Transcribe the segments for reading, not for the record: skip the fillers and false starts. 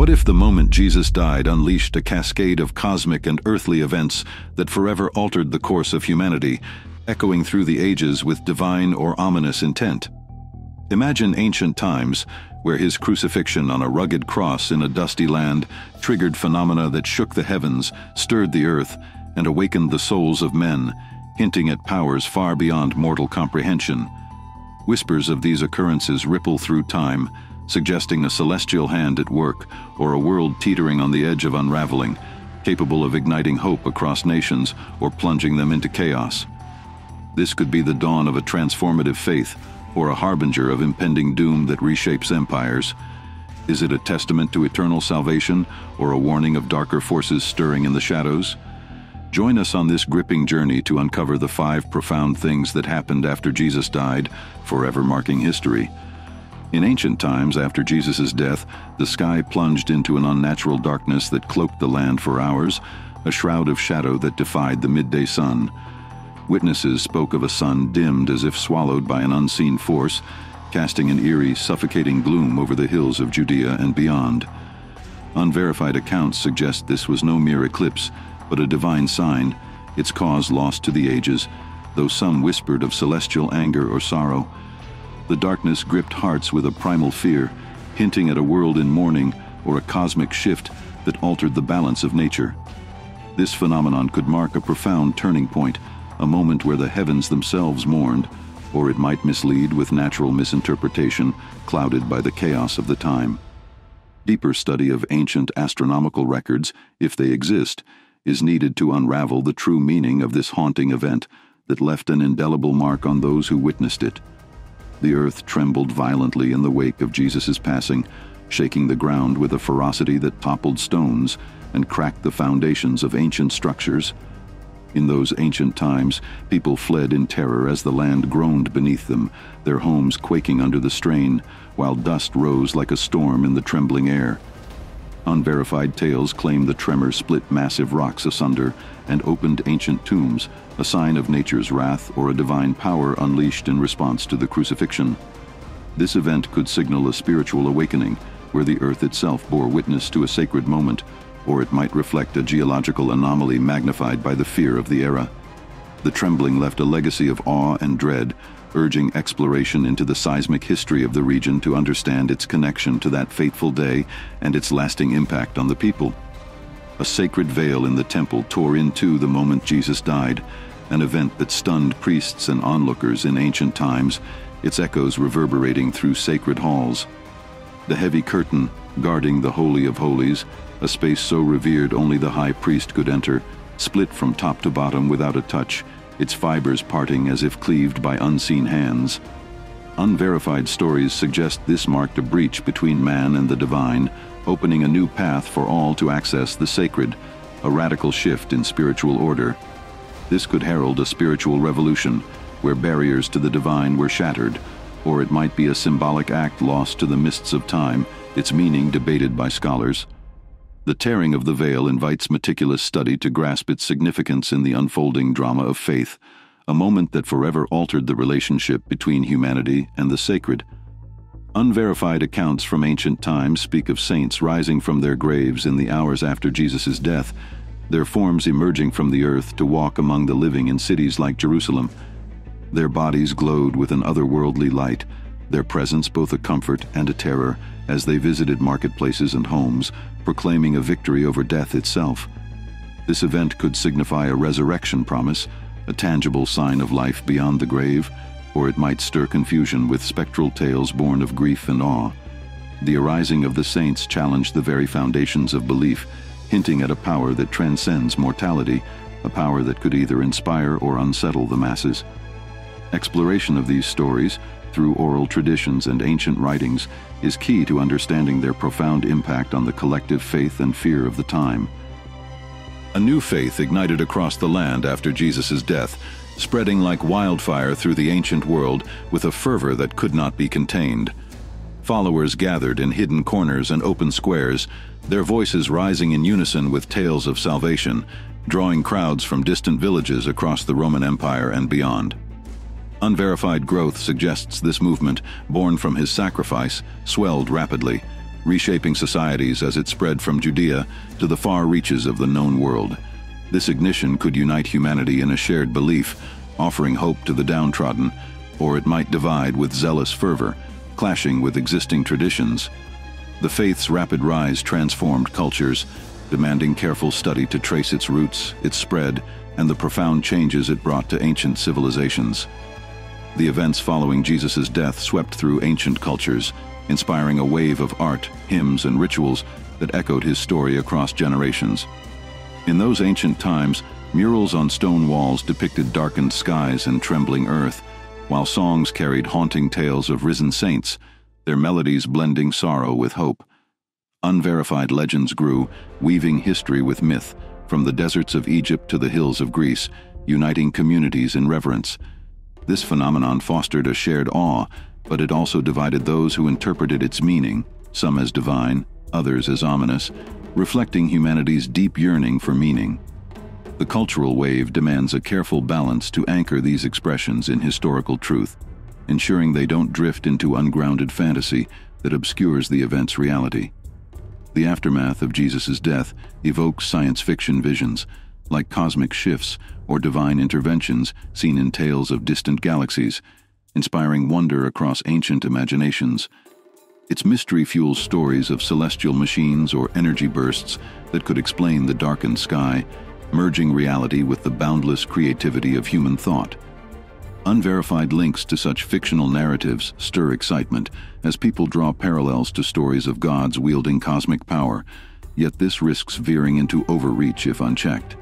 What if the moment Jesus died unleashed a cascade of cosmic and earthly events that forever altered the course of humanity, echoing through the ages with divine or ominous intent? Imagine ancient times, where his crucifixion on a rugged cross in a dusty land triggered phenomena that shook the heavens, stirred the earth, and awakened the souls of men, hinting at powers far beyond mortal comprehension. Whispers of these occurrences ripple through time, suggesting a celestial hand at work or a world teetering on the edge of unraveling, capable of igniting hope across nations or plunging them into chaos. This could be the dawn of a transformative faith or a harbinger of impending doom that reshapes empires. Is it a testament to eternal salvation or a warning of darker forces stirring in the shadows? Join us on this gripping journey to uncover the 5 profound things that happened after Jesus died, forever marking history. In ancient times, after Jesus' death, the sky plunged into an unnatural darkness that cloaked the land for hours, a shroud of shadow that defied the midday sun. Witnesses spoke of a sun dimmed as if swallowed by an unseen force, casting an eerie, suffocating gloom over the hills of Judea and beyond. Unverified accounts suggest this was no mere eclipse, but a divine sign, its cause lost to the ages, though some whispered of celestial anger or sorrow. The darkness gripped hearts with a primal fear, hinting at a world in mourning or a cosmic shift that altered the balance of nature. This phenomenon could mark a profound turning point, a moment where the heavens themselves mourned, or it might mislead with natural misinterpretation, clouded by the chaos of the time. Deeper study of ancient astronomical records, if they exist, is needed to unravel the true meaning of this haunting event that left an indelible mark on those who witnessed it. The earth trembled violently in the wake of Jesus' passing, shaking the ground with a ferocity that toppled stones and cracked the foundations of ancient structures. In those ancient times, people fled in terror as the land groaned beneath them, their homes quaking under the strain, while dust rose like a storm in the trembling air. Unverified tales claim the tremor split massive rocks asunder and opened ancient tombs, a sign of nature's wrath or a divine power unleashed in response to the crucifixion. This event could signal a spiritual awakening, where the earth itself bore witness to a sacred moment, or it might reflect a geological anomaly magnified by the fear of the era. The trembling left a legacy of awe and dread, urging exploration into the seismic history of the region to understand its connection to that fateful day and its lasting impact on the people. A sacred veil in the temple tore in two the moment Jesus died, an event that stunned priests and onlookers in ancient times, its echoes reverberating through sacred halls. The heavy curtain, guarding the Holy of Holies, a space so revered only the high priest could enter, split from top to bottom without a touch, its fibers parting as if cleaved by unseen hands. Unverified stories suggest this marked a breach between man and the divine, opening a new path for all to access the sacred, a radical shift in spiritual order. This could herald a spiritual revolution, where barriers to the divine were shattered, or it might be a symbolic act lost to the mists of time, its meaning debated by scholars. The tearing of the veil invites meticulous study to grasp its significance in the unfolding drama of faith, a moment that forever altered the relationship between humanity and the sacred. Unverified accounts from ancient times speak of saints rising from their graves in the hours after Jesus' death, their forms emerging from the earth to walk among the living in cities like Jerusalem. Their bodies glowed with an otherworldly light, their presence both a comfort and a terror as they visited marketplaces and homes, proclaiming a victory over death itself. This event could signify a resurrection promise, a tangible sign of life beyond the grave, or it might stir confusion with spectral tales born of grief and awe. The arising of the saints challenged the very foundations of belief, hinting at a power that transcends mortality, a power that could either inspire or unsettle the masses. Exploration of these stories, through oral traditions and ancient writings, is key to understanding their profound impact on the collective faith and fear of the time. A new faith ignited across the land after Jesus' death, spreading like wildfire through the ancient world with a fervor that could not be contained. Followers gathered in hidden corners and open squares, their voices rising in unison with tales of salvation, drawing crowds from distant villages across the Roman Empire and beyond. Unverified growth suggests this movement, born from his sacrifice, swelled rapidly, reshaping societies as it spread from Judea to the far reaches of the known world. This ignition could unite humanity in a shared belief, offering hope to the downtrodden, or it might divide with zealous fervor, clashing with existing traditions. The faith's rapid rise transformed cultures, demanding careful study to trace its roots, its spread, and the profound changes it brought to ancient civilizations. The events following Jesus' death swept through ancient cultures, inspiring a wave of art, hymns, and rituals that echoed his story across generations. In those ancient times, murals on stone walls depicted darkened skies and trembling earth, while songs carried haunting tales of risen saints, their melodies blending sorrow with hope. Unverified legends grew, weaving history with myth, from the deserts of Egypt to the hills of Greece, uniting communities in reverence. This phenomenon fostered a shared awe, but it also divided those who interpreted its meaning, some as divine, others as ominous, reflecting humanity's deep yearning for meaning. The cultural wave demands a careful balance to anchor these expressions in historical truth, ensuring they don't drift into ungrounded fantasy that obscures the event's reality. The aftermath of Jesus' death evokes science fiction visions, like cosmic shifts or divine interventions seen in tales of distant galaxies, inspiring wonder across ancient imaginations. Its mystery fuels stories of celestial machines or energy bursts that could explain the darkened sky, merging reality with the boundless creativity of human thought. Unverified links to such fictional narratives stir excitement as people draw parallels to stories of gods wielding cosmic power, yet this risks veering into overreach if unchecked.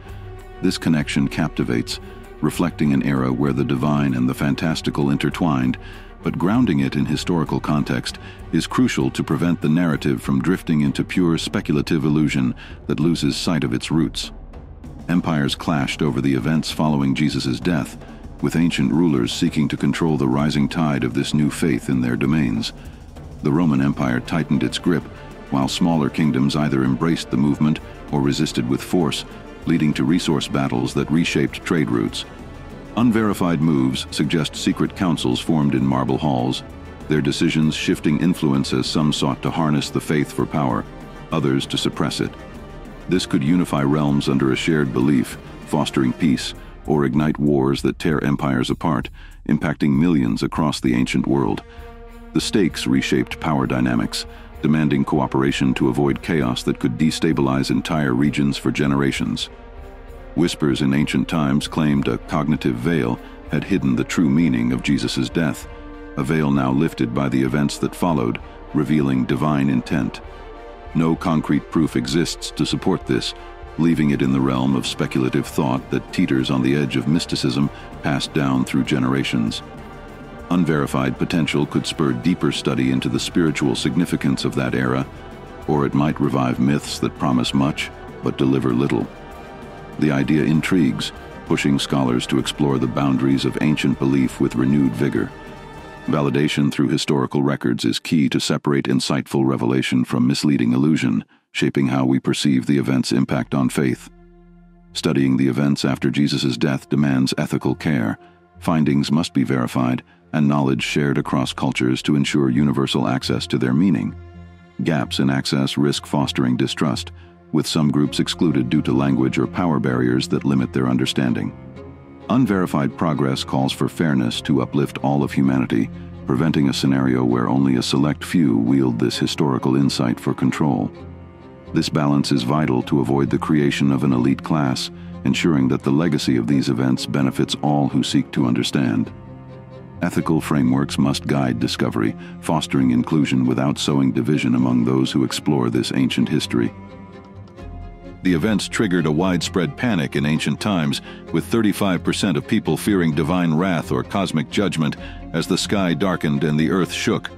This connection captivates, reflecting an era where the divine and the fantastical intertwined, but grounding it in historical context is crucial to prevent the narrative from drifting into pure speculative illusion that loses sight of its roots. Empires clashed over the events following Jesus' death, with ancient rulers seeking to control the rising tide of this new faith in their domains. The Roman Empire tightened its grip, while smaller kingdoms either embraced the movement or resisted with force, leading to resource battles that reshaped trade routes. Unverified moves suggest secret councils formed in marble halls, their decisions shifting influence as some sought to harness the faith for power, others to suppress it. This could unify realms under a shared belief, fostering peace, or ignite wars that tear empires apart, impacting millions across the ancient world. The stakes reshaped power dynamics, demanding cooperation to avoid chaos that could destabilize entire regions for generations. Whispers in ancient times claimed a cognitive veil had hidden the true meaning of Jesus' death, a veil now lifted by the events that followed, revealing divine intent. No concrete proof exists to support this, leaving it in the realm of speculative thought that teeters on the edge of mysticism passed down through generations. Unverified potential could spur deeper study into the spiritual significance of that era, or it might revive myths that promise much but deliver little. The idea intrigues, pushing scholars to explore the boundaries of ancient belief with renewed vigor. Validation through historical records is key to separate insightful revelation from misleading illusion, shaping how we perceive the event's impact on faith. Studying the events after Jesus' death demands ethical care. Findings must be verified, and knowledge shared across cultures to ensure universal access to their meaning. Gaps in access risk fostering distrust, with some groups excluded due to language or power barriers that limit their understanding. Unverified progress calls for fairness to uplift all of humanity, preventing a scenario where only a select few wield this historical insight for control. This balance is vital to avoid the creation of an elite class, ensuring that the legacy of these events benefits all who seek to understand. Ethical frameworks must guide discovery, fostering inclusion without sowing division among those who explore this ancient history. The events triggered a widespread panic in ancient times, with 35% of people fearing divine wrath or cosmic judgment as the sky darkened and the earth shook.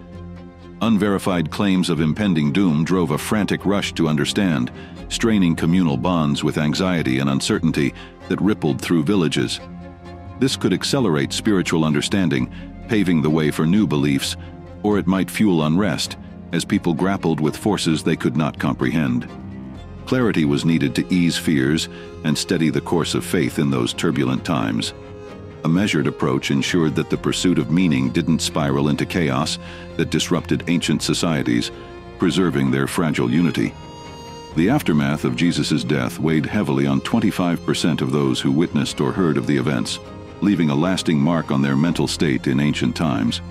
Unverified claims of impending doom drove a frantic rush to understand, straining communal bonds with anxiety and uncertainty that rippled through villages. This could accelerate spiritual understanding, paving the way for new beliefs, or it might fuel unrest as people grappled with forces they could not comprehend. Clarity was needed to ease fears and steady the course of faith in those turbulent times. A measured approach ensured that the pursuit of meaning didn't spiral into chaos that disrupted ancient societies, preserving their fragile unity. The aftermath of Jesus' death weighed heavily on 25% of those who witnessed or heard of the events, leaving a lasting mark on their mental state in ancient times.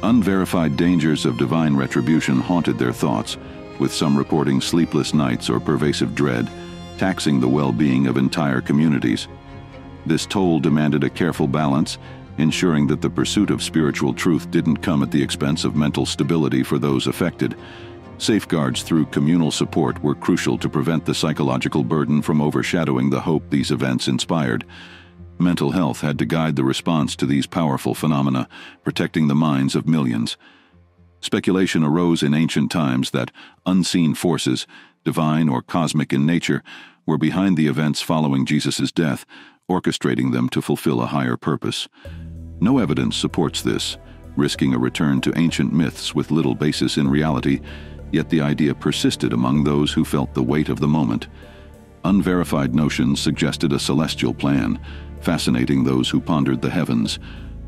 Unverified dangers of divine retribution haunted their thoughts, with some reporting sleepless nights or pervasive dread, taxing the well-being of entire communities. This toll demanded a careful balance, ensuring that the pursuit of spiritual truth didn't come at the expense of mental stability for those affected. Safeguards through communal support were crucial to prevent the psychological burden from overshadowing the hope these events inspired. Mental health had to guide the response to these powerful phenomena, protecting the minds of millions. Speculation arose in ancient times that unseen forces, divine or cosmic in nature, were behind the events following Jesus' death, orchestrating them to fulfill a higher purpose. No evidence supports this, risking a return to ancient myths with little basis in reality, yet the idea persisted among those who felt the weight of the moment. Unverified notions suggested a celestial plan, fascinating those who pondered the heavens,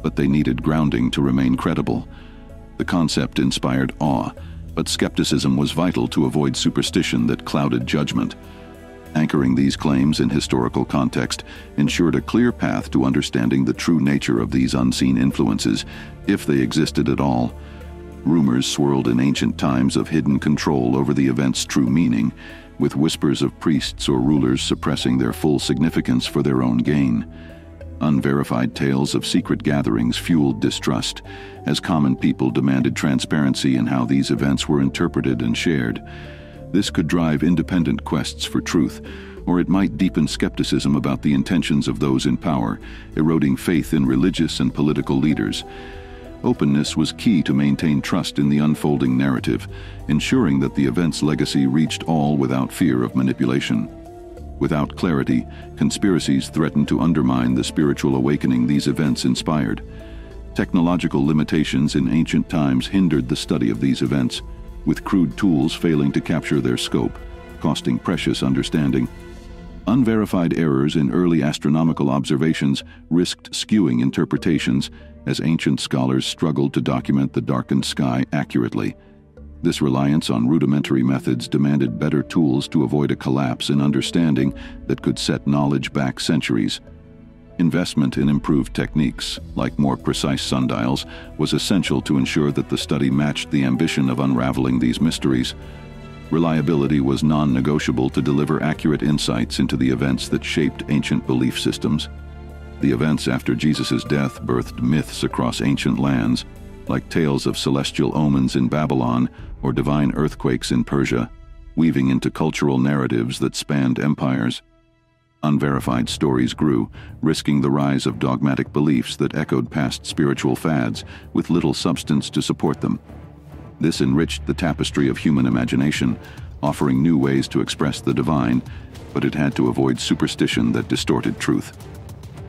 but they needed grounding to remain credible. The concept inspired awe, but skepticism was vital to avoid superstition that clouded judgment. Anchoring these claims in historical context ensured a clear path to understanding the true nature of these unseen influences, if they existed at all. Rumors swirled in ancient times of hidden control over the event's true meaning, with whispers of priests or rulers suppressing their full significance for their own gain. Unverified tales of secret gatherings fueled distrust, as common people demanded transparency in how these events were interpreted and shared. This could drive independent quests for truth, or it might deepen skepticism about the intentions of those in power, eroding faith in religious and political leaders. Openness was key to maintain trust in the unfolding narrative, ensuring that the event's legacy reached all without fear of manipulation. Without clarity, conspiracies threatened to undermine the spiritual awakening these events inspired. Technological limitations in ancient times hindered the study of these events, with crude tools failing to capture their scope, costing precious understanding. Unverified errors in early astronomical observations risked skewing interpretations as ancient scholars struggled to document the darkened sky accurately. This reliance on rudimentary methods demanded better tools to avoid a collapse in understanding that could set knowledge back centuries. Investment in improved techniques, like more precise sundials, was essential to ensure that the study matched the ambition of unraveling these mysteries. Reliability was non-negotiable to deliver accurate insights into the events that shaped ancient belief systems. The events after Jesus' death birthed myths across ancient lands, like tales of celestial omens in Babylon or divine earthquakes in Persia, weaving into cultural narratives that spanned empires. Unverified stories grew, risking the rise of dogmatic beliefs that echoed past spiritual fads with little substance to support them. This enriched the tapestry of human imagination, offering new ways to express the divine, but it had to avoid superstition that distorted truth.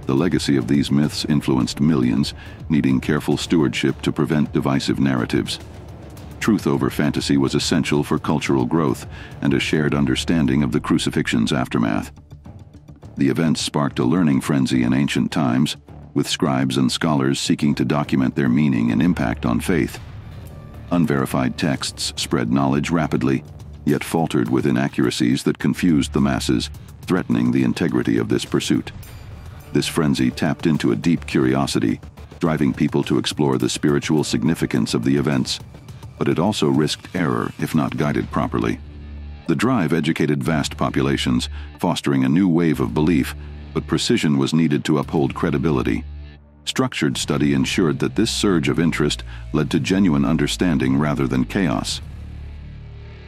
The legacy of these myths influenced millions, needing careful stewardship to prevent divisive narratives. Truth over fantasy was essential for cultural growth and a shared understanding of the crucifixion's aftermath. The events sparked a learning frenzy in ancient times, with scribes and scholars seeking to document their meaning and impact on faith. Unverified texts spread knowledge rapidly, yet faltered with inaccuracies that confused the masses, threatening the integrity of this pursuit. This frenzy tapped into a deep curiosity, driving people to explore the spiritual significance of the events, but it also risked error if not guided properly. The drive educated vast populations, fostering a new wave of belief, but precision was needed to uphold credibility. Structured study ensured that this surge of interest led to genuine understanding rather than chaos.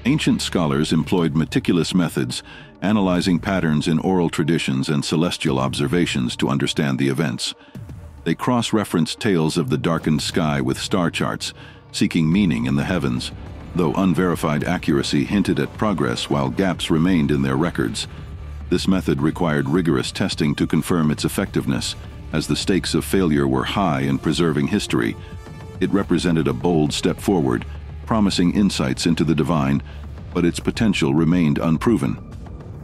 Ancient scholars employed meticulous methods, analyzing patterns in oral traditions and celestial observations to understand the events. They cross-referenced tales of the darkened sky with star charts, seeking meaning in the heavens, though unverified accuracy hinted at progress while gaps remained in their records. This method required rigorous testing to confirm its effectiveness, as the stakes of failure were high in preserving history. It represented a bold step forward, promising insights into the divine, but its potential remained unproven.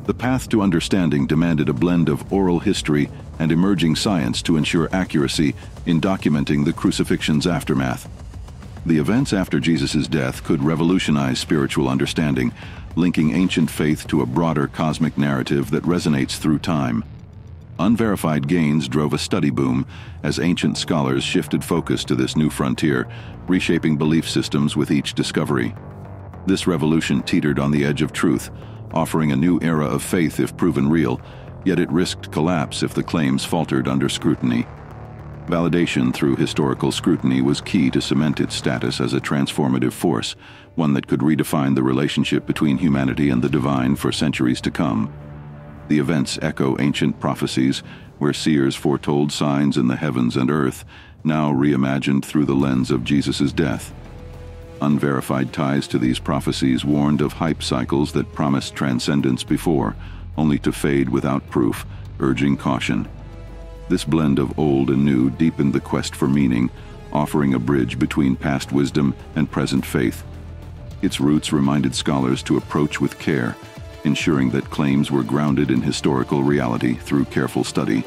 The path to understanding demanded a blend of oral history and emerging science to ensure accuracy in documenting the crucifixion's aftermath. The events after Jesus' death could revolutionize spiritual understanding, linking ancient faith to a broader cosmic narrative that resonates through time. Unverified gains drove a study boom as ancient scholars shifted focus to this new frontier, reshaping belief systems with each discovery. This revolution teetered on the edge of truth, offering a new era of faith if proven real, yet it risked collapse if the claims faltered under scrutiny. Validation through historical scrutiny was key to cement its status as a transformative force, one that could redefine the relationship between humanity and the divine for centuries to come. The events echo ancient prophecies, where seers foretold signs in the heavens and earth, now reimagined through the lens of Jesus' death. Unverified ties to these prophecies warned of hype cycles that promised transcendence before, only to fade without proof, urging caution. This blend of old and new deepened the quest for meaning, offering a bridge between past wisdom and present faith. Its roots reminded scholars to approach with care, ensuring that claims were grounded in historical reality through careful study.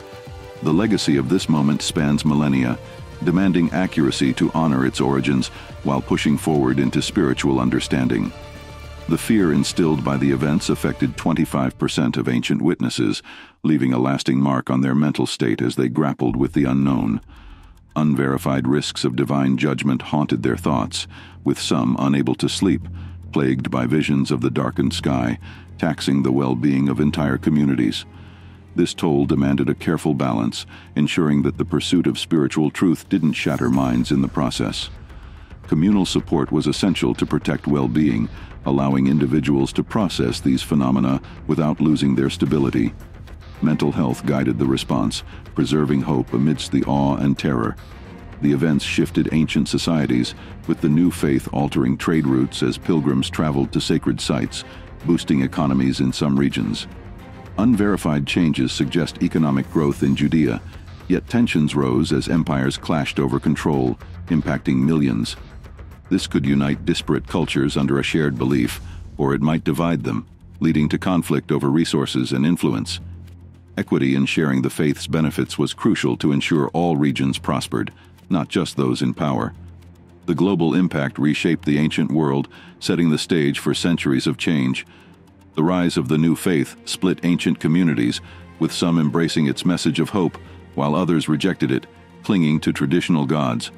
The legacy of this moment spans millennia, demanding accuracy to honor its origins while pushing forward into spiritual understanding. The fear instilled by the events affected 25% of ancient witnesses, leaving a lasting mark on their mental state as they grappled with the unknown. Unverified risks of divine judgment haunted their thoughts, with some unable to sleep, plagued by visions of the darkened sky, taxing the well-being of entire communities. This toll demanded a careful balance, ensuring that the pursuit of spiritual truth didn't shatter minds in the process. Communal support was essential to protect well-being, allowing individuals to process these phenomena without losing their stability. Mental health guided the response, preserving hope amidst the awe and terror. The events shifted ancient societies, with the new faith altering trade routes as pilgrims traveled to sacred sites, boosting economies in some regions. Unverified changes suggest economic growth in Judea, yet tensions rose as empires clashed over control, impacting millions. This could unite disparate cultures under a shared belief, or it might divide them, leading to conflict over resources and influence. Equity in sharing the faith's benefits was crucial to ensure all regions prospered, not just those in power. The global impact reshaped the ancient world, setting the stage for centuries of change. The rise of the new faith split ancient communities, with some embracing its message of hope, while others rejected it, clinging to traditional gods.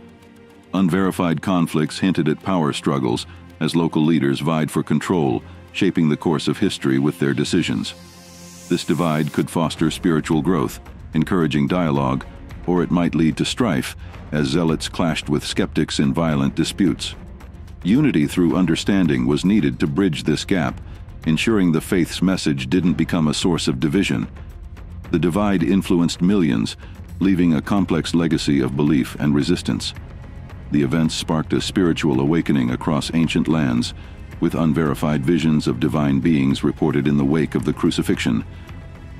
Unverified conflicts hinted at power struggles as local leaders vied for control, shaping the course of history with their decisions. This divide could foster spiritual growth, encouraging dialogue, or it might lead to strife, as zealots clashed with skeptics in violent disputes. Unity through understanding was needed to bridge this gap, ensuring the faith's message didn't become a source of division. The divide influenced millions, leaving a complex legacy of belief and resistance. The events sparked a spiritual awakening across ancient lands, with unverified visions of divine beings reported in the wake of the crucifixion.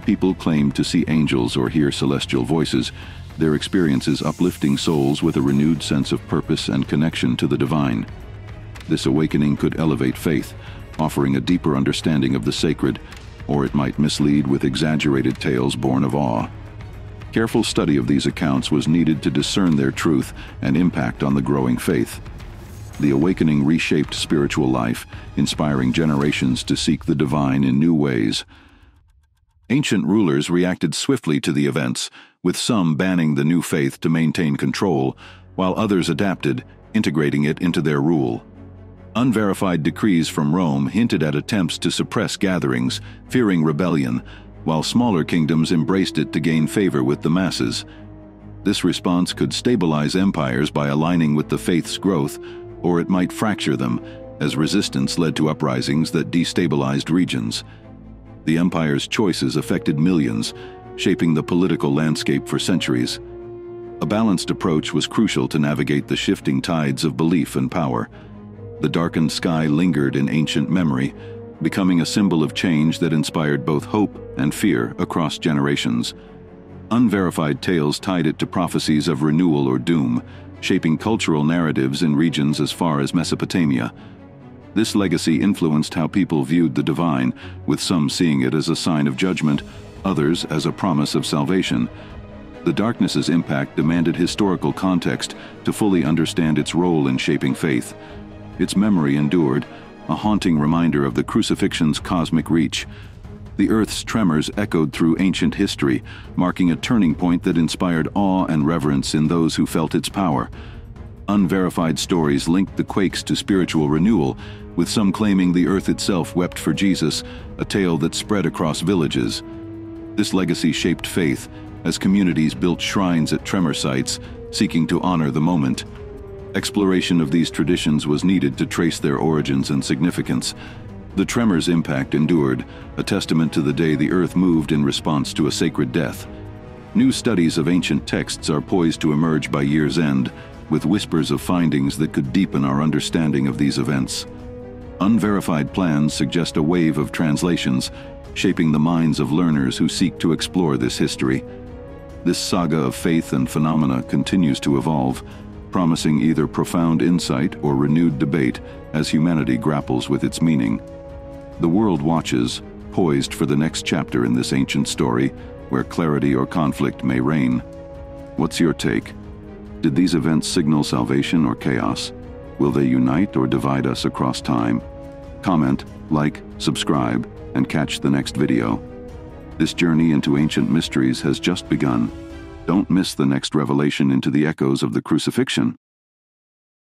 People claimed to see angels or hear celestial voices, their experiences uplifting souls with a renewed sense of purpose and connection to the divine. This awakening could elevate faith, offering a deeper understanding of the sacred, or it might mislead with exaggerated tales born of awe. Careful study of these accounts was needed to discern their truth and impact on the growing faith. The awakening reshaped spiritual life, inspiring generations to seek the divine in new ways. Ancient rulers reacted swiftly to the events, with some banning the new faith to maintain control, while others adapted, integrating it into their rule. Unverified decrees from Rome hinted at attempts to suppress gatherings, fearing rebellion, while smaller kingdoms embraced it to gain favor with the masses. This response could stabilize empires by aligning with the faith's growth, or it might fracture them, as resistance led to uprisings that destabilized regions. The empire's choices affected millions, shaping the political landscape for centuries. A balanced approach was crucial to navigate the shifting tides of belief and power. The darkened sky lingered in ancient memory, becoming a symbol of change that inspired both hope and fear across generations. Unverified tales tied it to prophecies of renewal or doom, shaping cultural narratives in regions as far as Mesopotamia. This legacy influenced how people viewed the divine, with some seeing it as a sign of judgment, others as a promise of salvation. The darkness's impact demanded historical context to fully understand its role in shaping faith. Its memory endured, a haunting reminder of the crucifixion's cosmic reach. The Earth's tremors echoed through ancient history, marking a turning point that inspired awe and reverence in those who felt its power. Unverified stories linked the quakes to spiritual renewal, with some claiming the Earth itself wept for Jesus, a tale that spread across villages. This legacy shaped faith, as communities built shrines at tremor sites, seeking to honor the moment. Exploration of these traditions was needed to trace their origins and significance. The tremor's impact endured, a testament to the day the Earth moved in response to a sacred death. New studies of ancient texts are poised to emerge by year's end, with whispers of findings that could deepen our understanding of these events. Unverified plans suggest a wave of translations, shaping the minds of learners who seek to explore this history. This saga of faith and phenomena continues to evolve, promising either profound insight or renewed debate as humanity grapples with its meaning. The world watches, poised for the next chapter in this ancient story, where clarity or conflict may reign. What's your take? Did these events signal salvation or chaos? Will they unite or divide us across time? Comment, like, subscribe, and catch the next video. This journey into ancient mysteries has just begun. Don't miss the next revelation into the echoes of the crucifixion.